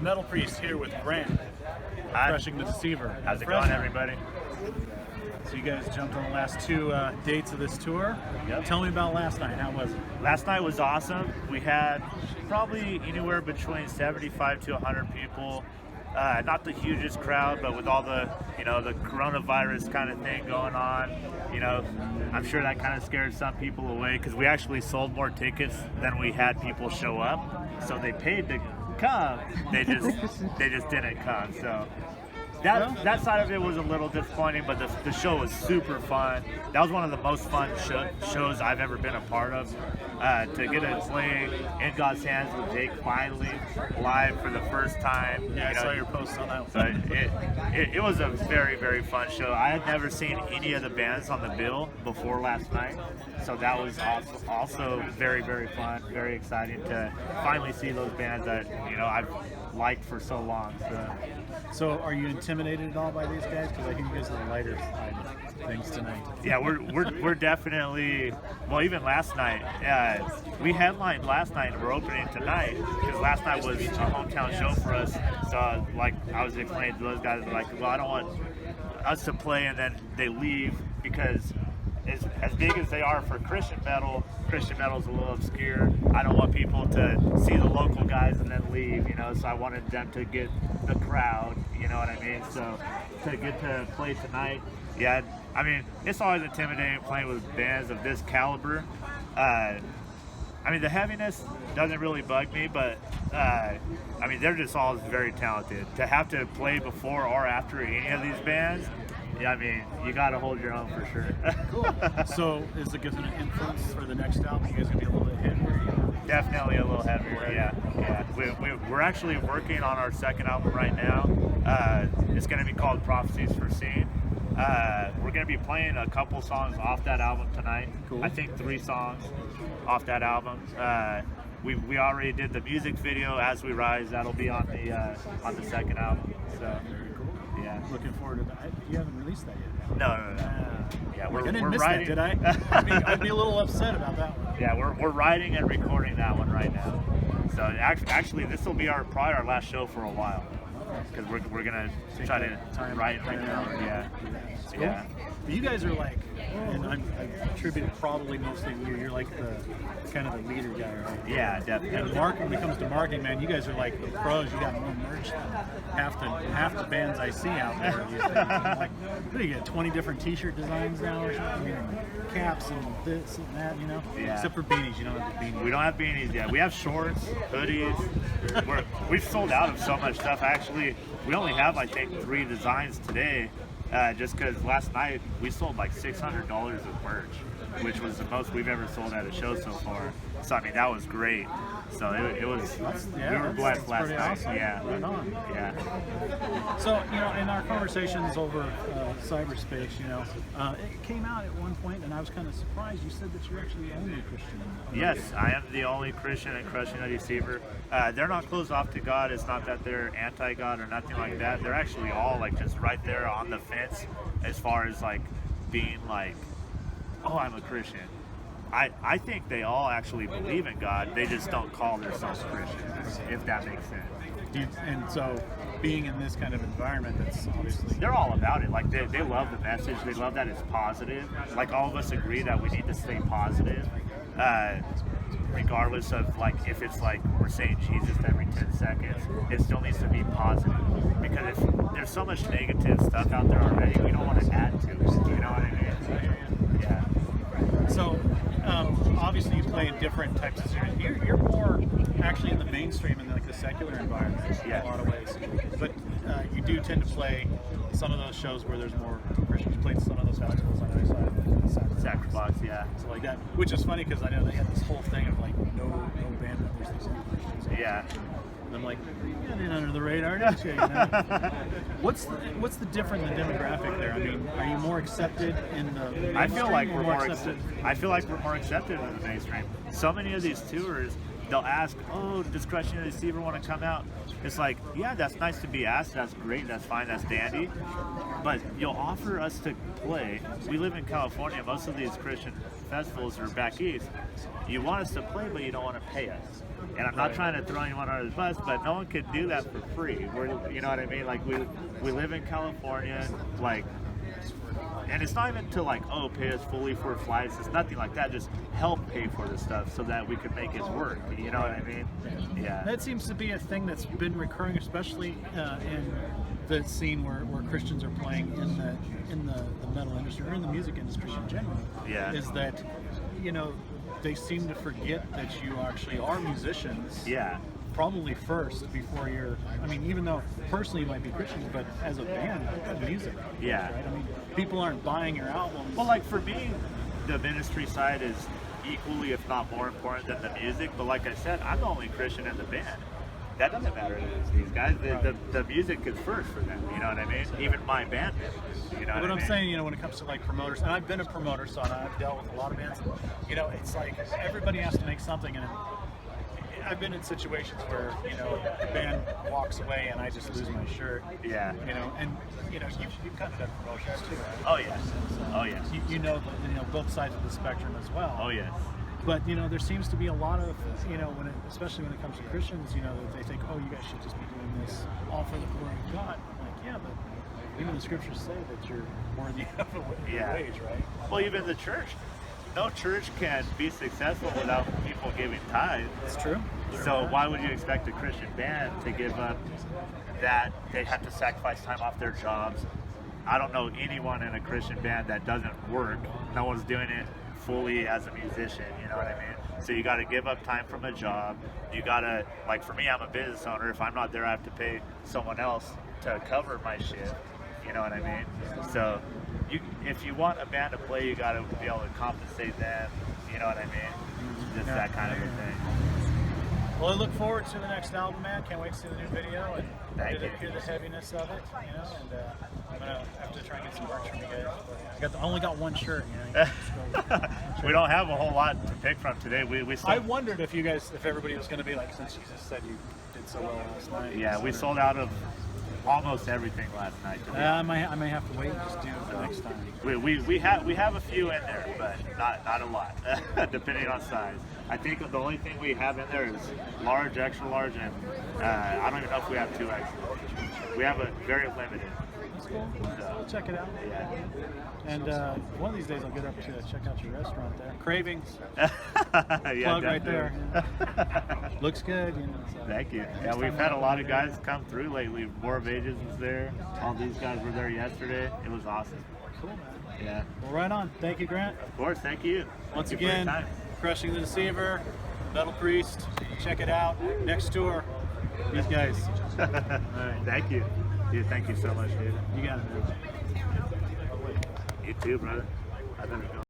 Metal Priest here with Grant, crushing the Deceiver. How's it going, everybody? So you guys jumped on the last two dates of this tour. Yep. Tell me about last night. How was it? Last night was awesome. We had probably anywhere between 75 to 100 people. Not the hugest crowd, but with all the, the coronavirus kind of thing going on, I'm sure that kind of scared some people away because we actually sold more tickets than we had people show up. So they paid to come. They just didn't come. So that side of it was a little disappointing, but the show was super fun. That was one of the most fun shows I've ever been a part of. To get to play In God's Hands with Jake finally live for the first time. Yeah, I saw your post on that one. So it was a very, very fun show. I had never seen any of the bands on the bill before last night, so that was also very, very fun, very exciting to finally see those bands that I've liked for so long. So are you intimidated at all by these guys? Because I think you guys are the lighter side of things tonight. Yeah, we're definitely, well, even last night, we headlined last night and we're opening tonight because last night was a hometown show for us. So like I was explaining to those guys, like, well, I don't want us to play and then they leave because as big as they are for Christian metal's a little obscure. I don't want people to see the local guys and then leave, so I wanted them to get the crowd, you know what I mean? So to get to play tonight, yeah, I mean, it's always intimidating playing with bands of this caliber. The heaviness doesn't really bug me, but they're just all very talented. To have to play before or after any of these bands, yeah, you got to hold your own for sure. Cool. So is it going to influence for the next album? You guys going to be a little bit heavier? Definitely a little heavier, yeah. We're actually working on our second album right now. It's going to be called Prophecies for Seeing. We're going to be playing a couple songs off that album tonight. Cool. I think 3 songs off that album. We already did the music video, As We Rise. That'll be on the second album. So. Yeah. Looking forward to that. You haven't released that yet. No. Yeah, I didn't miss writing. That, did I? I'd be a little upset about that one. Yeah, we're writing and recording that one right now. So actually, this will be probably our last show for a while because we're gonna try to write right now. Yeah. Cool. Yeah. But you guys are like, and I attribute it probably mostly to you. You're like the kind of the leader guy, right? Yeah, definitely. And when it comes to marketing, man, you guys are like the pros. You got more merch than half the bands I see out there. Like, what do you get? 20 different T-shirt designs now, or something? Caps and this and that, Yeah. Except for beanies, you don't have the beanies. We don't have beanies yet. We have shorts, hoodies. We've sold out of so much stuff. Actually, we only have I think 3 designs today. Just because last night we sold like $600 of merch, which was the most we've ever sold at a show so far. So that was great. So it was. We were blessed last night. Awesome. Yeah. Right on. Yeah. So in our conversations over cyberspace, it came out at one point, and I was kind of surprised. You said that you're actually the only Christian. Yes, I am the only Christian in crushing the Deceiver. They're not closed off to God. It's not that they're anti-God or nothing like that. They're actually all like just right there on the fence as far as like being like, oh, I'm a Christian. I think they all actually believe in God. They just don't call themselves Christians, if that makes sense. And so, being in this kind of environment, that's obviously... They're all about it. Like, they love the message. They love that it's positive. Like, all of us agree that we need to stay positive. Regardless of, like, if it's like we're saying Jesus every 10 seconds, it still needs to be positive. Because if there's so much negative stuff out there already, we don't want to add to it. You know what I mean? Yeah. So, obviously you play in different types of series. You're more actually in the mainstream in like the secular environment in a lot of ways. But you do tend to play some of those shows where there's more Christians. You played some of those festivals on the other side. Sacrifice, yeah. So like that, which is funny because I know they had this whole thing of like no band members, these Christians. Yeah. And I'm like, you're getting under the radar, don't you? What's the difference in the demographic there? Are you more accepted in the mainstream? I feel like we're more accepted in the mainstream. So many of these tours, they'll ask, oh, does Crushing the Deceiver want to come out? It's like, yeah, that's nice to be asked. That's great. That's fine. That's dandy. But you'll offer us to play. We live in California. Most of these Christian festivals are back east. You want us to play, but you don't want to pay us. And I'm not trying to throw anyone under the bus, but no one can do that for free. You know what I mean? Like we live in California, like, and it's not even to like, oh, pay us fully for flights. It's nothing like that. Just help pay for the stuff so that we can make it work. You know what I mean? Yeah. That seems to be a thing that's been recurring, especially in the scene where Christians are playing in the metal industry or in the music industry in general. Yeah. Is that, you know, they seem to forget that you actually are musicians. Yeah. Probably first before you're. I mean, even though personally you might be Christians, but as a band, music. Yeah. Right? I mean, people aren't buying your albums. Well, like for me, the ministry side is equally, if not more important than the music. But like I said, I'm the only Christian in the band. That doesn't matter to these guys. The music is first for them. You know what I mean? Even my band members. You know what I I'm mean? saying, you know, when it comes to like promoters, and I've been a promoter, so I've dealt with a lot of bands. You know, it's like everybody has to make something, and I've been in situations where, you know, the band walks away and I just lose my shirt. Yeah. You know, and you know, you've kind of done promotions too. Right? Oh yeah. Oh yeah. You know both sides of the spectrum as well. Oh yes. But you know, there seems to be a lot of, you know, especially when it comes to Christians, you know, that they think, oh, you guys should just be doing this all for the glory of God. I'm like, yeah, but even the scriptures say that you're worthy of a wage, right? Well, even the church. No church can be successful without people giving tithes. It's true. So why would you expect a Christian band to give up that? They have to sacrifice time off their jobs. I don't know anyone in a Christian band that doesn't work. No one's doing it fully as a musician, you know what I mean? So you got to give up time from a job. You got to, like for me, I'm a business owner. If I'm not there, I have to pay someone else to cover my shift. You know what I mean? So if you want a band to play, you got to be able to compensate them. You know what I mean? Just that kind of a thing. Well, I look forward to the next album, man. Can't wait to see the new video and Thank you. hear the heaviness of it, you know. And I'm gonna have to try and get some merch from you guys. I only got one shirt, you know. We don't have a whole lot to pick from today. We sold, I wondered if everybody was gonna be like, since you just said you did so well last night. yeah, we sold out of almost everything last night. I may have to wait and just do it the next time. We have a few in there, but not a lot, depending on size. I think the only thing we have in there is large, extra large, and I don't even know if we have 2X. We have a very limited. That's cool. I'll check it out. Yeah. And one of these days I'll get up to check out your restaurant there. Cravings. Yeah, Plug right there. definitely. Looks good, you know. So. Thank you. Yeah, we've had a lot of guys come through lately. War of Ages was there. All these guys were there yesterday. It was awesome. Cool, man. Yeah. Well, right on. Thank you, Grant. Of course. Thank you. Once Thank you for your again, time. Crushing the Deceiver, Metal Priest. Check it out. Next tour. These guys. All right. Thank you. Dude, thank you so much, dude. You got it, man. You too, brother. I better go.